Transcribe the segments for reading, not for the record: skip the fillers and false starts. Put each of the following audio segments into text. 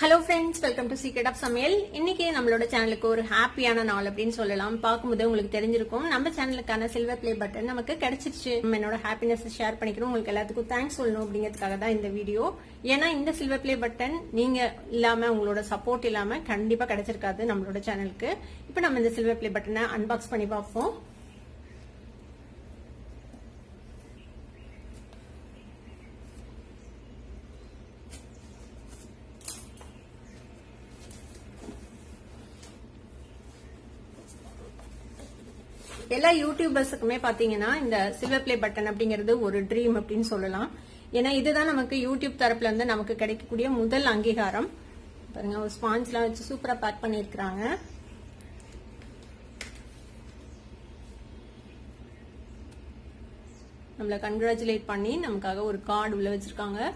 Hello friends, welcome to Secret of Samayal. இன்னைக்கு நம்மளோட சேனலுக்கு ஒரு ஹாப்பியான நாள் அப்படின்னு சொல்லலாம். பாக்கும்போது உங்களுக்கு தெரிஞ்சிருக்கும் நம்ம சேனலுக்கான சில்வர் ப்ளே பட்டன் நமக்கு கிடைச்சிருச்சு. என்னோட ஹாப்பினஸ் ஷேர் பண்ணிக்கிறோம். உங்களுக்கு எல்லாத்துக்கும் தேங்க்ஸ் சொல்லணும் அப்படிங்கிறதுக்காக தான் இந்த வீடியோ. ஏன்னா இந்த சில்வர் ப்ளே பட்டன் நீங்க இல்லாம உங்களோட சப்போர்ட் இல்லாம கண்டிப்பா கிடைச்சிருக்காது நம்மளோட சேனலுக்கு. இப்போ நம்ம இந்த சில்வர் ப்ளே பட்டனை அன்பாக்ஸ் பண்ணி பார்ப்போம். எல்லா யூடியூபர்ஸுக்குமே பாத்தீங்கன்னா இந்த சில்வர் ப்ளே பட்டன் அப்படிங்கிறது ஒரு ட்ரீம் அப்படின்னு சொல்லலாம். ஏன்னா இதுதான் நமக்கு யூடியூப் தரப்புல இருந்து நமக்கு கிடைக்கக்கூடிய முதல் அங்கீகாரம். பாருங்க, ஒரு ஸ்பாஞ்ச்லாம் வச்சு சூப்பரா பேக் பண்ணிருக்காங்க. நம்மள கங்க்ராச்சுலேட் பண்ணி நமக்காக ஒரு கார்டு உள்ள வச்சிருக்காங்க.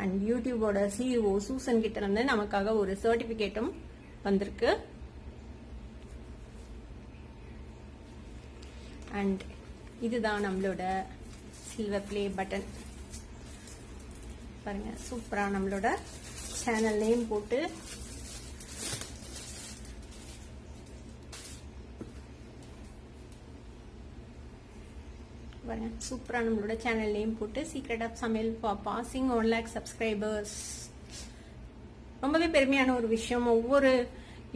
அண்ட் யூடியூபோட சிஇஓ சூசன் கிட்ட இருந்து நமக்காக ஒரு சர்டிபிகேட்டும் வந்திருக்கு. அண்ட் இதுதான் நம்மளோட சில்வர் ப்ளே பட்டன். பாருங்க, சூப்பரா நம்மளோட சேனல் நேம் போட்டு பாருங்க, சூப்பரா நம்மளோட சேனல் நேம் போட்டு சீக்ரெட் ஆஃப் சமையல் ஃபார் பாசிங் 1 lakh சப்ஸ்கிரைபர்ஸ். ரொம்பவே பெருமையான ஒரு விஷயம். ஒவ்வொரு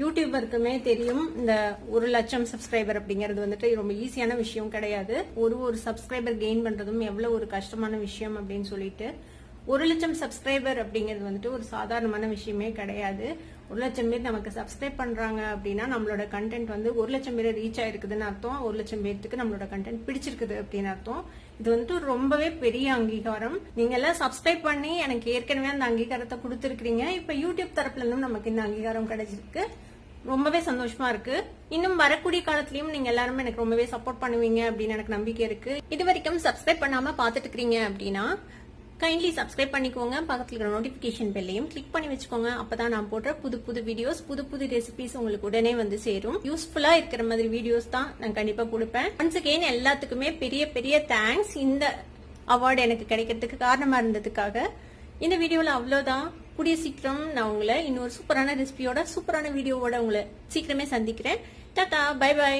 யூடியூபருக்குமே தெரியும் இந்த 1 லட்சம் சப்ஸ்கிரைபர் அப்படிங்கிறது வந்துட்டு ரொம்ப ஈஸியான விஷயம் கிடையாது. ஒரு சப்ஸ்கிரைபர் கெயின் பண்றதும் எவ்வளவு ஒரு கஷ்டமான விஷயம் அப்படின்னு சொல்லிட்டு 1 லட்சம் சப்ஸ்கிரைபர் அப்படிங்கிறது வந்துட்டு ஒரு சாதாரணமான விஷயமே கிடையாது. 1 லட்சம் பேர் நமக்கு சப்ஸ்கிரைப் பண்றாங்க அப்படின்னா நம்மளோட கண்டென்ட் வந்து 1 லட்சம் பேர் ரீச் ஆயிருக்குதுன்னு அர்த்தம். 1 லட்சம் பேருக்கு நம்மளோட கண்டென்ட் பிடிச்சிருக்குது அப்படின்னு அர்த்தம். இது வந்துட்டு ரொம்பவே பெரிய அங்கீகாரம். நீங்க எல்லாம் சப்ஸ்கிரைப் பண்ணி எனக்கு ஏற்கனவே அந்த அங்கீகாரத்தை கொடுத்துருக்கீங்க. இப்ப யூடியூப் தரப்புல இருந்தும் நமக்கு இந்த அங்கீகாரம் கிடைச்சிருக்கு. ரொம்பவே சந்தோஷமா இருக்கு. இன்னும் வரக்கூடிய காலத்திலயும் நீங்க எல்லாருமே எனக்கு ரொம்பவே சப்போர்ட் பண்ணுவீங்க அப்படின்னு எனக்கு நம்பிக்கை இருக்கு. இது வரைக்கும் சப்ஸ்கிரைப் பண்ணாம பாத்துட்டு இருக்கீங்க அப்படின்னா கைண்ட்லி சப்ஸ்கிரைப் பண்ணிக்கோங்க. பக்கத்துல இருக்கிற நோட்டிபிகேஷன் பெல்லையும் கிளிக் பண்ணி வச்சுக்கோங்க. அப்பதான் நான் போடுற புது வீடியோஸ், புது ரெசிபிஸ் உங்களுக்கு உடனே வந்து சேரும். யூஸ்ஃபுல்லா இருக்கிற மாதிரி வீடியோஸ் தான் நான் கண்டிப்பா கொடுப்பேன். ஒன்ஸ் அகெயின் எல்லாத்துக்குமே பெரிய தேங்க்ஸ். இந்த அவார்டு எனக்கு கிடைக்கிறதுக்கு காரணமா இருந்ததுக்காக. இந்த வீடியோல அவ்வளவுதான். கூடிய சீக்கிரம் நான் உங்களை இன்னொரு சூப்பரான ரெசிபியோட சூப்பரான வீடியோவோட உங்களை சீக்கிரமே சந்திக்கிறேன். டாடா, பை.